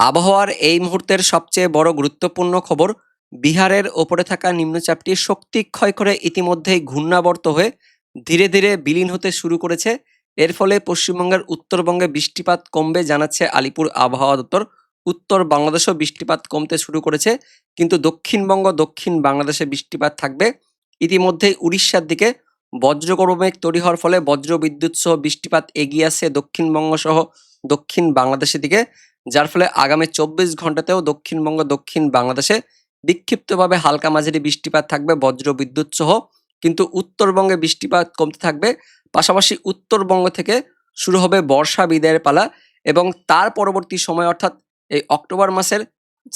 আবহাওয়ার এই মুহূর্তের সবচেয়ে বড় গুরুত্বপূর্ণ খবর, বিহারের ওপরে থাকা নিম্নচাপটি শক্তি ক্ষয় করে ইতিমধ্যেই ঘূর্ণাবর্ত হয়ে ধীরে ধীরে বিলীন হতে শুরু করেছে। এর ফলে পশ্চিমবঙ্গের উত্তরবঙ্গে বৃষ্টিপাত কমবে জানাচ্ছে আলিপুর আবহাওয়া দপ্তর। উত্তর বাংলাদেশেও বৃষ্টিপাত কমতে শুরু করেছে, কিন্তু দক্ষিণবঙ্গ দক্ষিণ বাংলাদেশে বৃষ্টিপাত থাকবে। ইতিমধ্যেই উড়িষ্যার দিকে বজ্রগর্ভ মেঘ তৈরি হওয়ার ফলে বজ্র বিদ্যুৎ সহ বৃষ্টিপাত এগিয়ে আসছে দক্ষিণবঙ্গ সহ দক্ষিণ বাংলাদেশের দিকে, যার ফলে আগামী 24 ঘন্টাতেও দক্ষিণবঙ্গ দক্ষিণ বাংলাদেশে বিক্ষিপ্তভাবে হালকা মাঝারি বৃষ্টিপাত থাকবে বজ্র বিদ্যুৎ সহ। কিন্তু উত্তরবঙ্গে বৃষ্টিপাত কমতে থাকবে। পাশাপাশি উত্তরবঙ্গ থেকে শুরু হবে বর্ষা বিদায়ের পালা, এবং তার পরবর্তী সময় অর্থাৎ এই অক্টোবর মাসের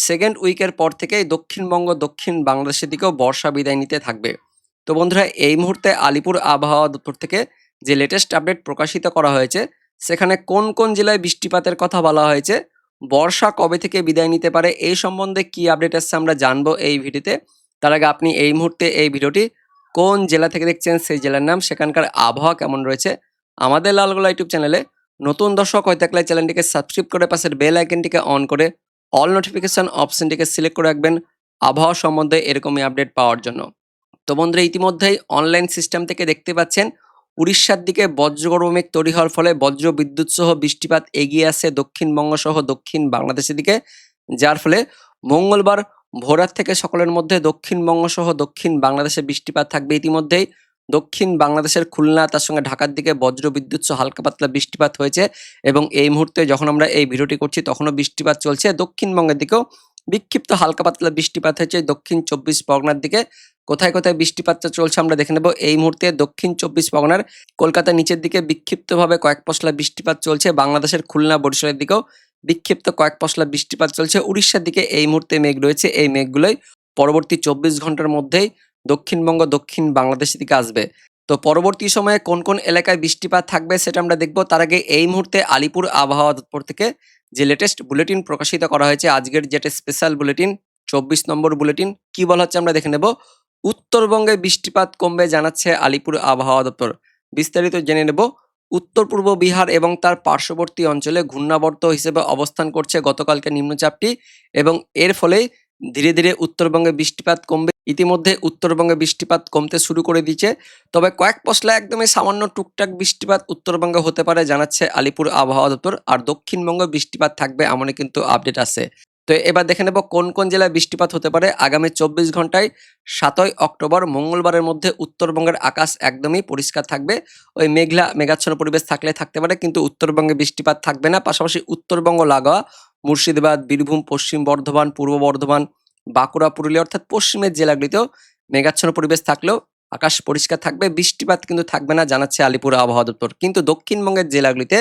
সেকেন্ড উইকের পর থেকেই দক্ষিণবঙ্গ দক্ষিণ বাংলাদেশের দিকেও বর্ষা বিদায় নিতে থাকবে। তো বন্ধুরা, এই মুহূর্তে আলিপুর আবহাওয়া দপ্তর থেকে যে লেটেস্ট আপডেট প্রকাশিত করা হয়েছে, সেখানে কোন কোন জেলায় বৃষ্টিপাতের কথা বলা হয়েছে, বর্ষা কবে থেকে বিদায় নিতে পারে, এই সম্বন্ধে কি আপডেট আসছে আমরা জানবো এই ভিডিওতে। তার আগে আপনি এই মুহূর্তে এই ভিডিওটি কোন জেলা থেকে দেখছেন, সেই জেলার নাম, সেখানকার আবহাওয়া কেমন রয়েছে, আমাদের লালগোলা ইউটিউব চ্যানেলে নতুন দর্শক হয়ে থাকলে চ্যানেলটিকে সাবস্ক্রাইব করে পাশের বেল আইকনটিকে অন করে অল নোটিফিকেশন অপশনটিকে সিলেক্ট করে রাখবেন আবহাওয়া সম্বন্ধে এরকমই আপডেট পাওয়ার জন্য। তো বন্ধুরা, ইতিমধ্যেই অনলাইন সিস্টেম থেকে দেখতে পাচ্ছেন উড়িষ্যার দিকে বজ্রগর্ভ মেঘ তৈরি হওয়ার ফলে বজ্র বিদ্যুৎ সহ বৃষ্টিপাত এগিয়ে আসে দক্ষিণবঙ্গ সহ দক্ষিণ বাংলাদেশের দিকে, যার ফলে মঙ্গলবার ভোররাত থেকে সকালের মধ্যে দক্ষিণবঙ্গ সহ দক্ষিণ বাংলাদেশে বৃষ্টিপাত থাকবে। ইতিমধ্যেই দক্ষিণ বাংলাদেশের খুলনা তার সঙ্গে ঢাকার দিকে বজ্র বিদ্যুৎ সহ হালকা পাতলা বৃষ্টিপাত হয়েছে, এবং এই মুহূর্তে যখন আমরা এই ভিডিওটি করছি তখনও বৃষ্টিপাত চলছে। দক্ষিণবঙ্গের দিকেও বিক্ষিপ্ত হালকা পাতলা বৃষ্টিপাত হয়েছে। দক্ষিণ 24 পরগনার দিকে কোথায় কোথায় বৃষ্টিপাতটা চলছে আমরা দেখে নেব। এই মুহূর্তে দক্ষিণ 24 পরগনার কলকাতার নিচের দিকে বিক্ষিপ্তভাবে কয়েক পশলা বৃষ্টিপাত চলছে। বাংলাদেশের খুলনা বরিশালের দিকেও বিক্ষিপ্ত কয়েক পশলা বৃষ্টিপাত চলছে। উড়িষ্যার দিকে এই মুহূর্তে মেঘ রয়েছে, এই মেঘগুলোই পরবর্তী 24 ঘন্টার মধ্যেই দক্ষিণবঙ্গ দক্ষিণ বাংলাদেশের দিকে আসবে। তো পরবর্তী সময়ে কোন কোন এলাকায় বৃষ্টিপাত থাকবে সেটা আমরা দেখব। তার আগে এই মুহূর্তে আলিপুর আবহাওয়া দপ্তর থেকে যে লেটেস্ট বুলেটিন প্রকাশিত করা হয়েছে, আজকের যেটা স্পেশাল বুলেটিন 24 নম্বর বুলেটিন, কি বলা হচ্ছে আমরা দেখে নেব। উত্তরবঙ্গে বৃষ্টিপাত কমবে জানাচ্ছে আলিপুর আবহাওয়া দপ্তর। বিস্তারিত জেনে নেব। উত্তর পূর্ব বিহার এবং তার পার্শ্ববর্তী অঞ্চলে ঘূর্ণাবর্ত হিসেবে অবস্থান করছে গতকালকে নিম্নচাপটি, এবং এর ফলেই ধীরে ধীরে উত্তরবঙ্গে বৃষ্টিপাত কমবে। ইতিমধ্যে উত্তরবঙ্গে বৃষ্টিপাত কমতে শুরু করে দিয়েছে, তবে কয়েক পশলা একদমই সামান্য টুকটাক বৃষ্টিপাত উত্তরবঙ্গে হতে পারে জানাচ্ছে আলিপুর আবহাওয়া দপ্তর। আর দক্ষিণবঙ্গে বৃষ্টিপাত থাকবে এমনই কিন্তু আপডেট আছে। তো এবার দেখে নেব কোন কোন জেলায় বৃষ্টিপাত হতে পারে আগামী 24 ঘন্টায়। 7ই অক্টোবর মঙ্গলবারের মধ্যে উত্তরবঙ্গের আকাশ একদমই পরিষ্কার থাকবে। ওই মেঘাচ্ছন্ন পরিবেশ থাকতে পারে, কিন্তু উত্তরবঙ্গে বৃষ্টিপাত থাকবে না। পাশাপাশি উত্তরবঙ্গ লাগোয়া মুর্শিদাবাদ, বীরভূম, পশ্চিম বর্ধমান, পূর্ব বর্ধমান, বাঁকুড়া, পুরুলিয়া অর্থাৎ পশ্চিমের জেলাগুলিতেও মেঘাচ্ছন্ন পরিবেশ থাকলেও আকাশ পরিষ্কার থাকবে, বৃষ্টিপাত কিন্তু থাকবে না জানাচ্ছে আলিপুর আবহাওয়া দপ্তর। কিন্তু দক্ষিণবঙ্গের জেলাগুলিতে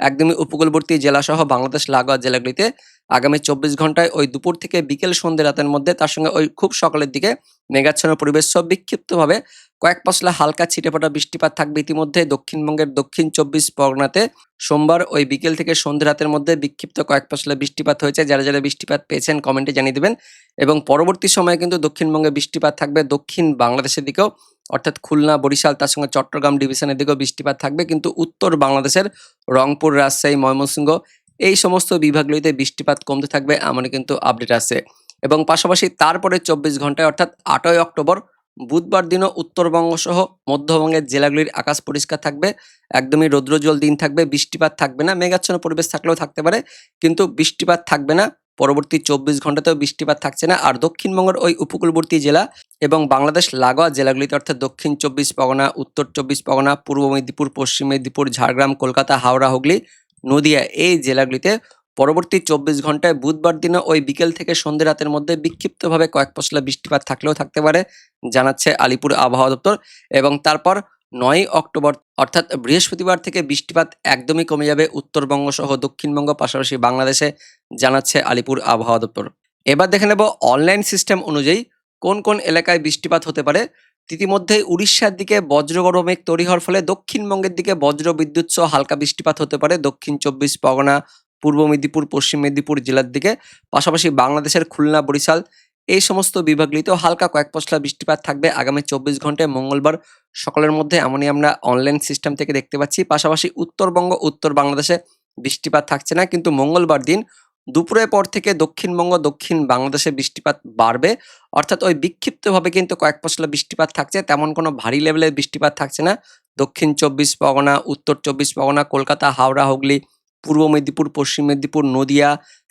একদমই উপকূলবর্তী জেলা সহ বাংলাদেশ লাগোয়া জেলাগুলিতে আগামী 24 ঘন্টায় ওই দুপুর থেকে বিকেল সন্ধ্যে রাতের মধ্যে, তার সঙ্গে ওই খুব সকালের দিকে মেঘাচ্ছন্ন পরিবেশ সব বিক্ষিপ্তভাবে কয়েক পশলা হালকা ছিটেফোঁটা বৃষ্টিপাত থাকবে। ইতিমধ্যে দক্ষিণবঙ্গের দক্ষিণ 24 পরগনাতে সোমবার ওই বিকেল থেকে সন্ধ্যে রাতের মধ্যে বিক্ষিপ্ত কয়েক পশলা বৃষ্টিপাত হয়েছে। যারা যারা বৃষ্টিপাত পেয়েছেন কমেন্টে জানিয়ে দেবেন। এবং পরবর্তী সময়ে কিন্তু দক্ষিণবঙ্গে বৃষ্টিপাত থাকবে দক্ষিণ বাংলাদেশের দিকেও, অর্থাৎ খুলনা, বরিশাল, তার সঙ্গে চট্টগ্রাম ডিভিশনের দিকেও বৃষ্টিপাত থাকবে। কিন্তু উত্তর বাংলাদেশের রংপুর, রাজশাহী, ময়মনসিংহ এই সমস্ত বিভাগগুলিতে বৃষ্টিপাত কমতে থাকবে এমনই কিন্তু আপডেট আছে। এবং পাশাপাশি তারপরে 24 ঘন্টায় অর্থাৎ 8ই অক্টোবর বুধবার দিনও উত্তরবঙ্গ সহ মধ্যবঙ্গের জেলাগুলির আকাশ পরিষ্কার থাকবে, একদমই রৌদ্রোজ্জ্বল দিন থাকবে, বৃষ্টিপাত থাকবে না। মেঘাচ্ছন্ন পরিবেশ থাকলেও থাকতে পারে, কিন্তু বৃষ্টিপাত থাকবে না। পরবর্তী 24 ঘন্টাতেও বৃষ্টিপাত থাকছে না। আর দক্ষিণবঙ্গের ওই উপকূলবর্তী জেলা এবং বাংলাদেশ লাগোয়া জেলাগুলিতে অর্থাৎ দক্ষিণ 24 পরগনা, উত্তর 24 পরগনা, পূর্ব মেদিনীপুর, পশ্চিম মেদিনীপুর, ঝাড়গ্রাম, কলকাতা, হাওড়া, হুগলি, নদিয়া এই জেলাগুলিতে পরবর্তী 24 ঘন্টায় বুধবার দিনে ওই বিকেল থেকে সন্ধ্যে রাতের মধ্যে বিক্ষিপ্তভাবে কয়েক পশলা বৃষ্টিপাত থাকলেও থাকতে পারে জানাচ্ছে আলিপুর আবহাওয়া দপ্তর। এবং তারপর 9ই অক্টোবর অর্থাৎ বৃহস্পতিবার থেকে বৃষ্টিপাত একদমই কমে যাবে উত্তরবঙ্গ সহ দক্ষিণবঙ্গ পাশাপাশি বাংলাদেশে জানাচ্ছে আলিপুর আবহাওয়া দপ্তর। এবার দেখে নেব অনলাইন সিস্টেম অনুযায়ী কোন কোন এলাকায় বৃষ্টিপাত হতে পারে। ইতিমধ্যে উড়িষ্যার দিকে বজ্রগর্ভ মেঘ তৈরি হওয়ার ফলে দক্ষিণবঙ্গের দিকে বজ্র বিদ্যুৎ সহ হালকা বৃষ্টিপাত হতে পারে দক্ষিণ 24 পরগনা, পূর্ব মেদিনীপুর, পশ্চিম মেদিনীপুর জেলার দিকে। পাশাপাশি বাংলাদেশের খুলনা, বরিশাল এই সমস্ত বিভাগগুলিতেও হালকা কয়েক পশলা বৃষ্টিপাত থাকবে আগামী 24 ঘন্টায় মঙ্গলবার সকালের মধ্যে, এমনই আমরা অনলাইন সিস্টেম থেকে দেখতে পাচ্ছি। পাশাপাশি উত্তরবঙ্গ, উত্তর বাংলাদেশে বৃষ্টিপাত থাকছে না, কিন্তু মঙ্গলবার দিন দুপুরের পর থেকে দক্ষিণবঙ্গ, দক্ষিণ বাংলাদেশে বৃষ্টিপাত বাড়বে। অর্থাৎ ওই বিক্ষিপ্তভাবে কিন্তু কয়েক পশলা বৃষ্টিপাত থাকছে। তেমন কোনো ভারী লেভেলের বৃষ্টিপাত থাকছে না। দক্ষিণ ২৪ পরগনা, উত্তর ২৪ পরগনা, কলকাতা, হাওড়া, হুগলি, পূর্ব মেদিনীপুর, পশ্চিম মেদিনীপুর, নদিয়া,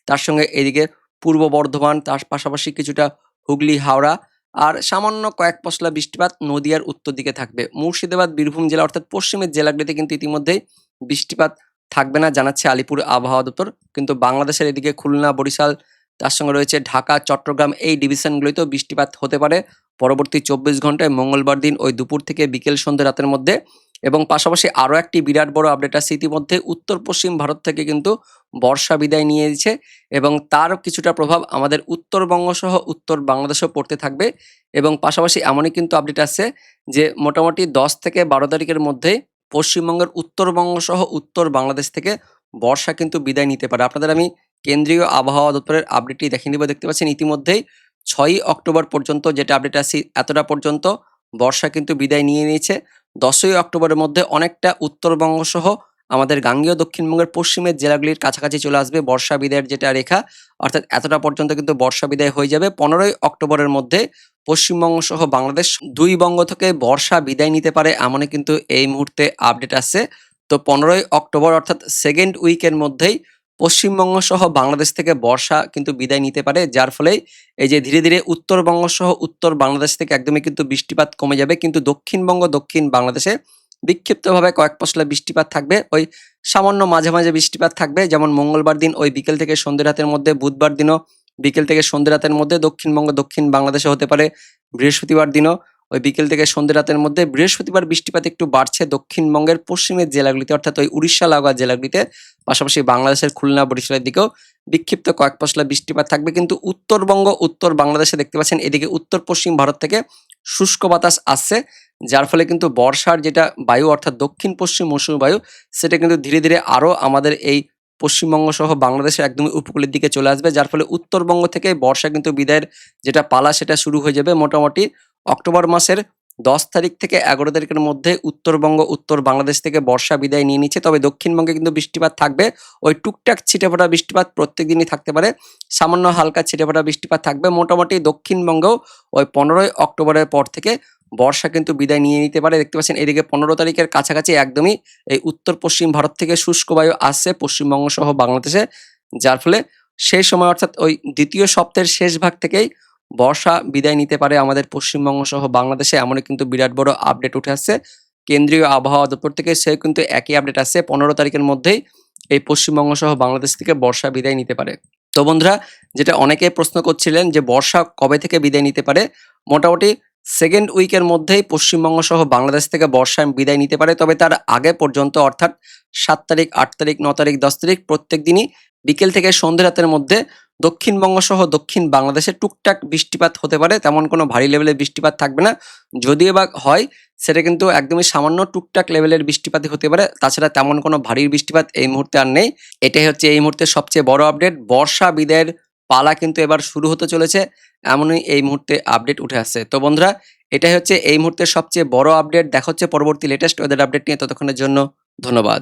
তার সঙ্গে এদিকে পূর্ব বর্ধমান, তার পাশাপাশি কিছুটা হুগলি, হাওড়া আর সামান্য কয়েক পশলা বৃষ্টিপাত নদিয়ার উত্তর দিকে থাকবে। মুর্শিদাবাদ, বীরভূম জেলা অর্থাৎ পশ্চিমের জেলাগুলিতে কিন্তু ইতিমধ্যেই বৃষ্টিপাত থাকবে না জানাচ্ছে আলিপুর আবহাওয়া দপ্তর। কিন্তু বাংলাদেশের এদিকে খুলনা, বরিশাল, তার সঙ্গে রয়েছে ঢাকা, চট্টগ্রাম এই ডিভিশনগুলিতেও বৃষ্টিপাত হতে পারে পরবর্তী ২৪ ঘন্টায়, মঙ্গলবার দিন ওই দুপুর থেকে বিকেল সন্ধ্যে রাতের মধ্যে। এবং পাশাপাশি আরও একটি বিরাট বড় আপডেট আছে, ইতিমধ্যে উত্তর পশ্চিম ভারত থেকে কিন্তু বর্ষা বিদায় নিয়েছে এবং তার কিছুটা প্রভাব আমাদের উত্তরবঙ্গ সহ উত্তর বাংলাদেশেও পড়তে থাকবে। এবং পাশাপাশি এমনই কিন্তু আপডেট আছে যে মোটামুটি ১০ থেকে ১২ তারিখের মধ্যে পশ্চিমবঙ্গের উত্তরবঙ্গ সহ উত্তর বাংলাদেশ থেকে বর্ষা কিন্তু বিদায় নিতে পারে। আপনাদের আমি কেন্দ্রীয় আবহাওয়া দপ্তরের আপডেটটি দেখিয়ে দিব। দেখতে পাচ্ছেন ইতিমধ্যেই ৬ই অক্টোবর পর্যন্ত যেটা আপডেট আছে এতটা পর্যন্ত বর্ষা কিন্তু বিদায় নিয়ে নিয়েছে। ১০ই অক্টোবরের মধ্যে অনেকটা উত্তরবঙ্গ সহ আমাদের গাঙ্গেয় দক্ষিণবঙ্গের পশ্চিমের জেলাগুলির কাছাকাছি চলে আসবে বর্ষা বিদায়ের যেটা রেখা, অর্থাৎ এতটা পর্যন্ত কিন্তু বর্ষা বিদায় হয়ে যাবে। ১৫ই অক্টোবরের মধ্যে পশ্চিমবঙ্গ সহ বাংলাদেশ ২ বঙ্গ থেকে বর্ষা বিদায় নিতে পারে এমনই কিন্তু এই মুহূর্তে আপডেট আসছে। তো ১৫ই অক্টোবর অর্থাৎ সেকেন্ড উইকের মধ্যেই পশ্চিমবঙ্গ সহ বাংলাদেশ থেকে বর্ষা কিন্তু বিদায় নিতে পারে, যার ফলে এই যে ধীরে ধীরে উত্তরবঙ্গ সহ উত্তর বাংলাদেশ থেকে একদমই কিন্তু বৃষ্টিপাত কমে যাবে। কিন্তু দক্ষিণবঙ্গ, দক্ষিণ বাংলাদেশে বিক্ষিপ্তভাবে কয়েক পশলা বৃষ্টিপাত থাকবে। ওই সামান্য মাঝে মাঝে বৃষ্টিপাত থাকবে, যেমন মঙ্গলবার দিন ওই বিকেল থেকে সন্ধ্যে রাতের মধ্যে, বুধবার দিনও বিকেল থেকে সন্ধ্যে রাতের মধ্যে দক্ষিণবঙ্গ, দক্ষিণ বাংলাদেশে হতে পারে। বৃহস্পতিবার দিনও ওই বিকেল থেকে সন্ধ্যে রাতের মধ্যে। বৃহস্পতিবার বৃষ্টিপাত একটু বাড়ছে দক্ষিণবঙ্গের পশ্চিমের জেলাগুলিতে, অর্থাৎ ওই উড়িষ্যা লাগোয়া জেলাগুলিতে, পাশাপাশি বাংলাদেশের খুলনা, বরিশালের দিকেও বিক্ষিপ্ত কয়েক পশলা বৃষ্টিপাত থাকবে। কিন্তু উত্তরবঙ্গ, উত্তর বাংলাদেশে দেখতে পাচ্ছেন এদিকে উত্তর পশ্চিম ভারত থেকে শুষ্ক বাতাস আসছে, যার ফলে কিন্তু বর্ষার যেটা বায়ু অর্থাৎ দক্ষিণ পশ্চিম মৌসুমী বায়ু সেটা কিন্তু ধীরে ধীরে আরও আমাদের এই পশ্চিমবঙ্গ সহ বাংলাদেশের একদমই উপকূলের দিকে চলে আসবে, যার ফলে উত্তরবঙ্গ থেকে বর্ষা কিন্তু বিদায়ের যেটা পালা সেটা শুরু হয়ে যাবে মোটামুটি অক্টোবর মাসের ১০ তারিখ থেকে ১১ তারিখের মধ্যে। উত্তরবঙ্গ, উত্তর বাংলাদেশ থেকে বর্ষা বিদায় নিয়ে নিচ্ছে, তবে দক্ষিণবঙ্গে কিন্তু বৃষ্টিপাত থাকবে। ওই টুকটাক ছিটেফোঁটা বৃষ্টিপাত প্রত্যেক দিনই থাকতে পারে, সামান্য হালকা ছিটেফোঁটা বৃষ্টিপাত থাকবে। মোটামুটি দক্ষিণবঙ্গেও ওই ১৫ই অক্টোবরের পর থেকে বর্ষা কিন্তু বিদায় নিয়ে নিতে পারে। দেখতে পাচ্ছেন এদিকে ১৫ তারিখের কাছাকাছি একদমই এই উত্তর পশ্চিম ভারত থেকে শুষ্ক বায়ু আসছে পশ্চিমবঙ্গ সহ বাংলাদেশে, যার ফলে সেই সময় অর্থাৎ ওই দ্বিতীয় সপ্তাহের শেষ ভাগ থেকেই বর্ষা বিদায় নিতে পারে আমাদের পশ্চিমবঙ্গ সহ বাংলাদেশে, এমনই কিন্তু বিরাট বড় আপডেট উঠে আসছে কেন্দ্রীয় আবহাওয়া দপ্তর থেকে। সে কিন্তু একই আপডেট আসছে ১৫ তারিখের মধ্যেই এই পশ্চিমবঙ্গ সহ বাংলাদেশ থেকে বর্ষা বিদায় নিতে পারে। তো বন্ধুরা, যেটা অনেকে প্রশ্ন করছিলেন যে বর্ষা কবে থেকে বিদায় নিতে পারে, মোটামুটি সেকেন্ড উইকের মধ্যেই পশ্চিমবঙ্গ সহ বাংলাদেশ থেকে বর্ষা বিদায় নিতে পারে। তবে তার আগে পর্যন্ত অর্থাৎ ৭ তারিখ, ৮ তারিখ, ৯ তারিখ, ১০ তারিখ প্রত্যেক দিনই বিকেল থেকে সন্ধ্যে রাতের মধ্যে দক্ষিণবঙ্গ সহ দক্ষিণ বাংলাদেশে টুকটাক বৃষ্টিপাত হতে পারে, তেমন কোনো ভারী লেভেলের বৃষ্টিপাত থাকবে না। যদিও বা হয় সেটা কিন্তু একদমই সামান্য টুকটাক লেভেলের বৃষ্টিপাতই হতে পারে, তাছাড়া তেমন কোনো ভারী বৃষ্টিপাত এই মুহূর্তে আর নেই। এটাই হচ্ছে এই মুহূর্তে সবচেয়ে বড় আপডেট। বর্ষা বিদায়ের পালা কিন্তু এবার শুরু হতে চলেছে, এমনই এই মুহূর্তে আপডেট উঠে আসছে। তো বন্ধুরা, এটাই হচ্ছে এই মুহূর্তের সবচেয়ে বড় আপডেট। দেখা হচ্ছে পরবর্তী লেটেস্ট ওয়েদার আপডেট নিয়ে। ততক্ষণের জন্য ধন্যবাদ।